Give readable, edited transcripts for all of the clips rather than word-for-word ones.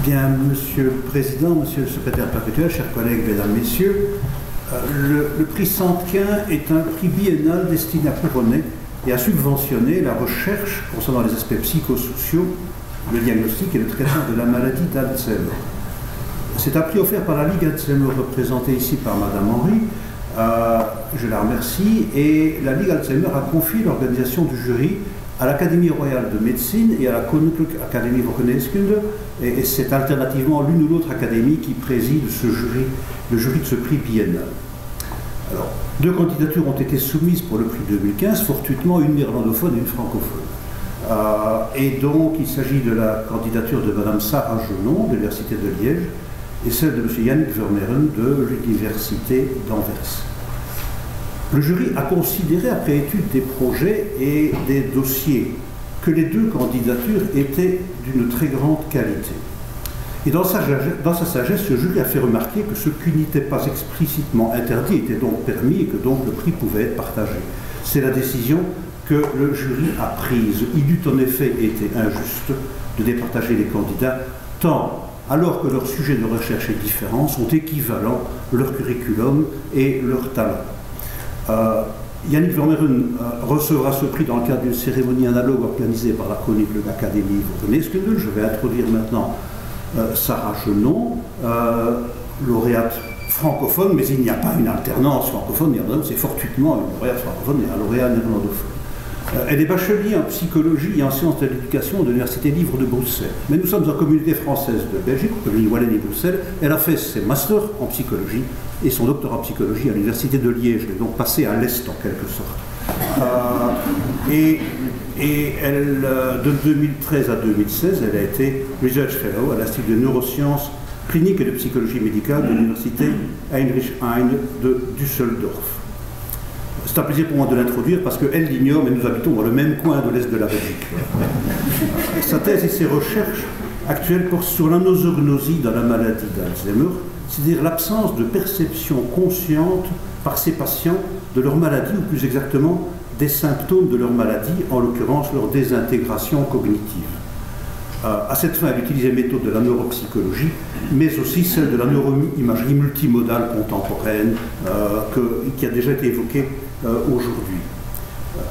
Bien, Monsieur le Président, Monsieur le Secrétaire perpétuel, chers collègues, Mesdames, Messieurs, le prix Sandquin est un prix biennal destiné à couronner et à subventionner la recherche concernant les aspects psychosociaux, le diagnostic et le traitement de la maladie d'Alzheimer. C'est un prix offert par la Ligue Alzheimer, représentée ici par Madame Henry. Je la remercie, et la Ligue Alzheimer a confié l'organisation du jury à l'Académie royale de médecine et à la Koninklijke Academie voor Geneeskunde, et c'est alternativement l'une ou l'autre académie qui préside ce jury, le jury de ce prix biennal. Alors, 2 candidatures ont été soumises pour le prix 2015, fortuitement une néerlandophone et une francophone. Et donc, il s'agit de la candidature de Madame Sarah Jenon, de l'Université de Liège, et celle de M. Yannick Vermeeren, de l'Université d'Anvers. Le jury a considéré, après étude des projets et des dossiers, que les 2 candidatures étaient d'une très grande qualité. Et dans sa sagesse, le jury a fait remarquer que ce qui n'était pas explicitement interdit était donc permis et que donc le prix pouvait être partagé. C'est la décision que le jury a prise. Il eût en effet été injuste de départager les candidats, tant alors que leurs sujets de recherche et différents sont équivalents, leur curriculum et leur talent. Yannick Vermeeren recevra ce prix dans le cadre d'une cérémonie analogue organisée par la Koninklijke Academie voor Geneeskunde. Je vais introduire maintenant Sarah Jenon, lauréate francophone, mais il n'y a pas une alternance francophone-néerlandophone, c'est fortuitement une lauréate francophone et un lauréat néerlandophone. Elle est bachelier en psychologie et en sciences de l'éducation de l'Université libre de Bruxelles. Mais nous sommes en communauté française de Belgique, communauté Wallonie-Bruxelles. Elle a fait ses masters en psychologie et son doctorat en psychologie à l'Université de Liège. Elle est donc passée à l'Est en quelque sorte. Et elle, de 2013 à 2016, elle a été Research Fellow à l'Institut de neurosciences cliniques et de psychologie médicale de l'Université Heinrich Heine de Düsseldorf. C'est un plaisir pour moi de l'introduire parce qu'elle l'ignore, mais nous habitons dans le même coin de l'Est de la Belgique. Sa thèse et ses recherches actuelles portent sur l'anosognosie dans la maladie d'Alzheimer, c'est-à-dire l'absence de perception consciente par ces patients de leur maladie, ou plus exactement des symptômes de leur maladie, en l'occurrence leur désintégration cognitive. À cette fin, elle utilise les méthodes de la neuropsychologie, mais aussi celles de la neuroimagerie multimodale contemporaine qui a déjà été évoquée aujourd'hui.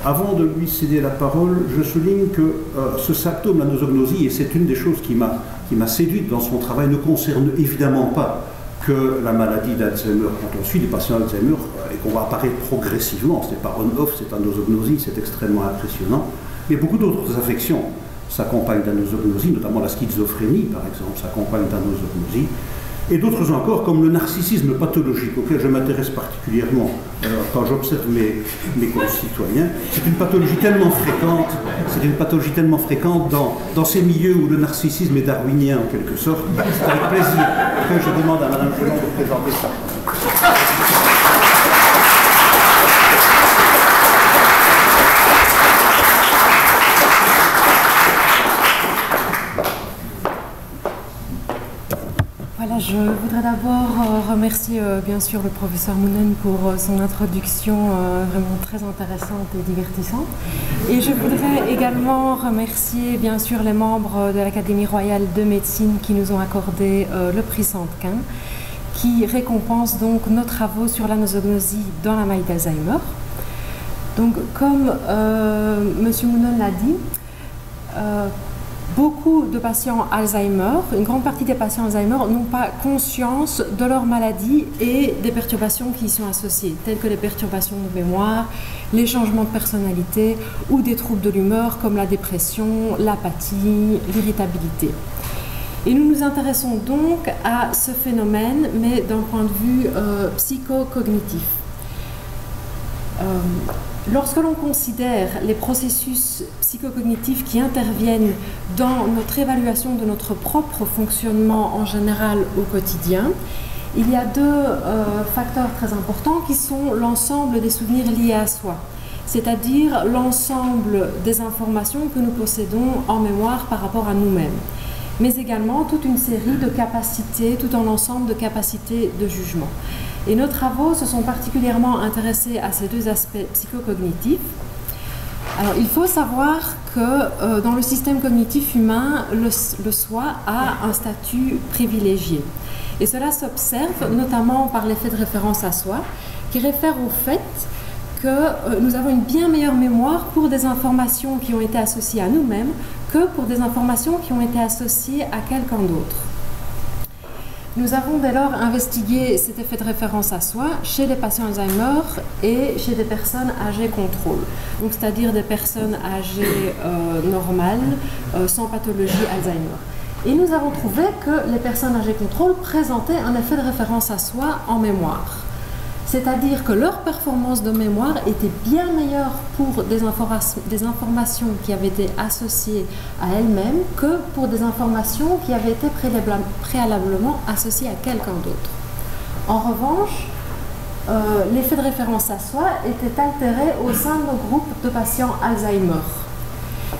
Avant de lui céder la parole, je souligne que ce symptôme, l'anosognosie, et c'est une des choses qui m'a séduite dans son travail, ne concerne évidemment pas que la maladie d'Alzheimer. Quand on suit des patients d'Alzheimer et qu'on va apparaître progressivement, c'est pas on-off, c'est anosognosie, c'est extrêmement impressionnant, mais beaucoup d'autres affections s'accompagnent d'anosognosie, notamment la schizophrénie, par exemple, s'accompagne d'anosognosie, et d'autres encore, comme le narcissisme pathologique, auquel je m'intéresse particulièrement quand j'observe mes concitoyens. C'est une pathologie tellement fréquente, dans ces milieux où le narcissisme est darwinien, en quelque sorte. C'est avec plaisir que je demande à Mme Jenon de présenter ça. Je voudrais d'abord remercier bien sûr le professeur Moonen pour son introduction vraiment très intéressante et divertissante. Et je voudrais également remercier bien sûr les membres de l'Académie royale de médecine qui nous ont accordé le prix Sandquin, qui récompense donc nos travaux sur l'anosognosie dans la maladie d'Alzheimer. Donc comme M. Moonen l'a dit, beaucoup de patients Alzheimer, une grande partie des patients Alzheimer n'ont pas conscience de leur maladie et des perturbations qui y sont associées, telles que les perturbations de mémoire, les changements de personnalité ou des troubles de l'humeur comme la dépression, l'apathie, l'irritabilité. Et nous nous intéressons donc à ce phénomène, mais d'un point de vue psychocognitif. Lorsque l'on considère les processus psychocognitifs qui interviennent dans notre évaluation de notre propre fonctionnement en général au quotidien, il y a 2 facteurs très importants qui sont l'ensemble des souvenirs liés à soi, c'est-à-dire l'ensemble des informations que nous possédons en mémoire par rapport à nous-mêmes, mais également toute une série de capacités, tout un ensemble de capacités de jugement. Et nos travaux se sont particulièrement intéressés à ces 2 aspects psychocognitifs Alors, il faut savoir que dans le système cognitif humain, le soi a un statut privilégié. Et cela s'observe notamment par l'effet de référence à soi, qui réfère au fait que nous avons une bien meilleure mémoire pour des informations qui ont été associées à nous-mêmes que pour des informations qui ont été associées à quelqu'un d'autre. Nous avons dès lors investigué cet effet de référence à soi chez les patients Alzheimer et chez des personnes âgées contrôle, donc c'est-à-dire des personnes âgées normales, sans pathologie Alzheimer. Et nous avons trouvé que les personnes âgées contrôle présentaient un effet de référence à soi en mémoire. C'est-à-dire que leur performance de mémoire était bien meilleure pour des informations qui avaient été associées à elles-mêmes que pour des informations qui avaient été préalablement associées à quelqu'un d'autre. En revanche, l'effet de référence à soi était altéré au sein de groupes de patients Alzheimer.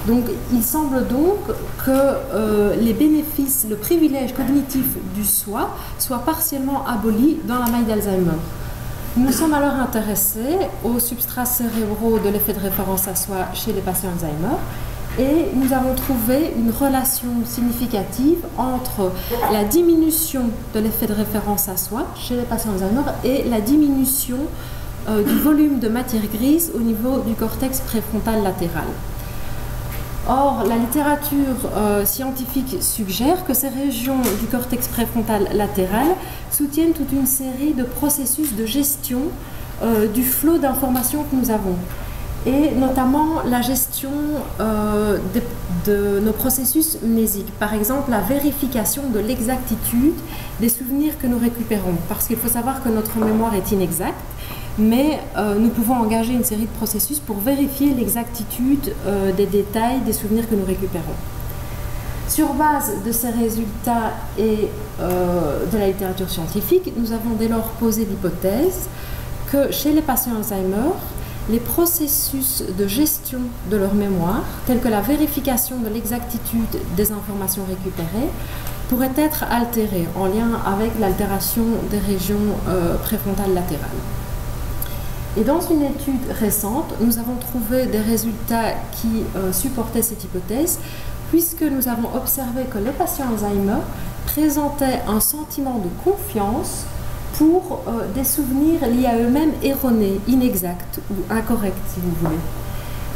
Donc, il semble donc que les bénéfices, le privilège cognitif du soi soit partiellement aboli dans la maille d'Alzheimer. Nous sommes alors intéressés aux substrats cérébraux de l'effet de référence à soi chez les patients Alzheimer et nous avons trouvé une relation significative entre la diminution de l'effet de référence à soi chez les patients Alzheimer et la diminution du volume de matière grise au niveau du cortex préfrontal latéral. Or, la littérature scientifique suggère que ces régions du cortex préfrontal latéral soutiennent toute une série de processus de gestion du flot d'informations que nous avons, et notamment la gestion de nos processus mnésiques. Par exemple, la vérification de l'exactitude des souvenirs que nous récupérons, parce qu'il faut savoir que notre mémoire est inexacte, mais nous pouvons engager une série de processus pour vérifier l'exactitude des détails des souvenirs que nous récupérons. Sur base de ces résultats et de la littérature scientifique, nous avons dès lors posé l'hypothèse que chez les patients Alzheimer, les processus de gestion de leur mémoire, tels que la vérification de l'exactitude des informations récupérées, pourraient être altérés en lien avec l'altération des régions préfrontales latérales. Et dans une étude récente, nous avons trouvé des résultats qui supportaient cette hypothèse, puisque nous avons observé que les patients Alzheimer présentaient un sentiment de confiance pour des souvenirs liés à eux-mêmes erronés, inexacts ou incorrects, si vous voulez.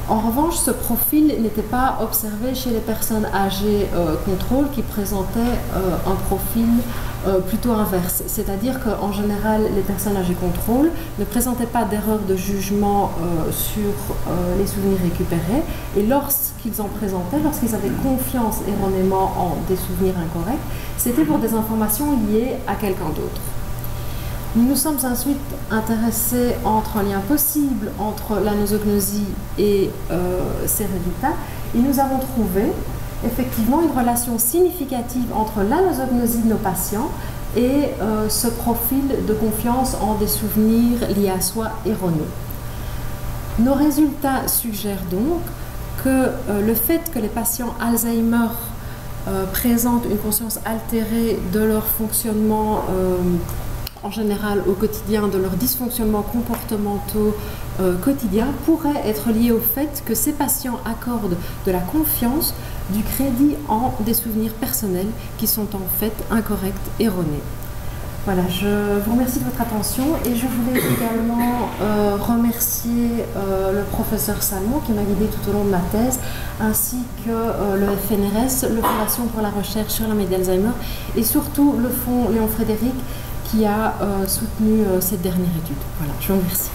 En revanche, ce profil n'était pas observé chez les personnes âgées contrôle qui présentaient un profil plutôt inverse. C'est-à-dire qu'en général, les personnes âgées contrôle ne présentaient pas d'erreur de jugement sur les souvenirs récupérés. Et lorsqu'ils en présentaient, lorsqu'ils avaient confiance erronément en des souvenirs incorrects, c'était pour des informations liées à quelqu'un d'autre. Nous nous sommes ensuite intéressés entre un lien possible entre la nosognosie et ces résultats, et nous avons trouvé effectivement une relation significative entre la nosognosie de nos patients et ce profil de confiance en des souvenirs liés à soi erronés. Nos résultats suggèrent donc que le fait que les patients Alzheimer présentent une conscience altérée de leur fonctionnement en général au quotidien, de leurs dysfonctionnements comportementaux quotidiens, pourrait être lié au fait que ces patients accordent de la confiance, du crédit en des souvenirs personnels qui sont en fait incorrects, erronés. Voilà, je vous remercie de votre attention et je voulais également remercier le professeur Salmon qui m'a guidé tout au long de ma thèse, ainsi que le FNRS, le Fondation pour la recherche sur la maladie d'Alzheimer, et surtout le fonds Léon Frédéric qui a soutenu cette dernière étude. Voilà, je vous remercie.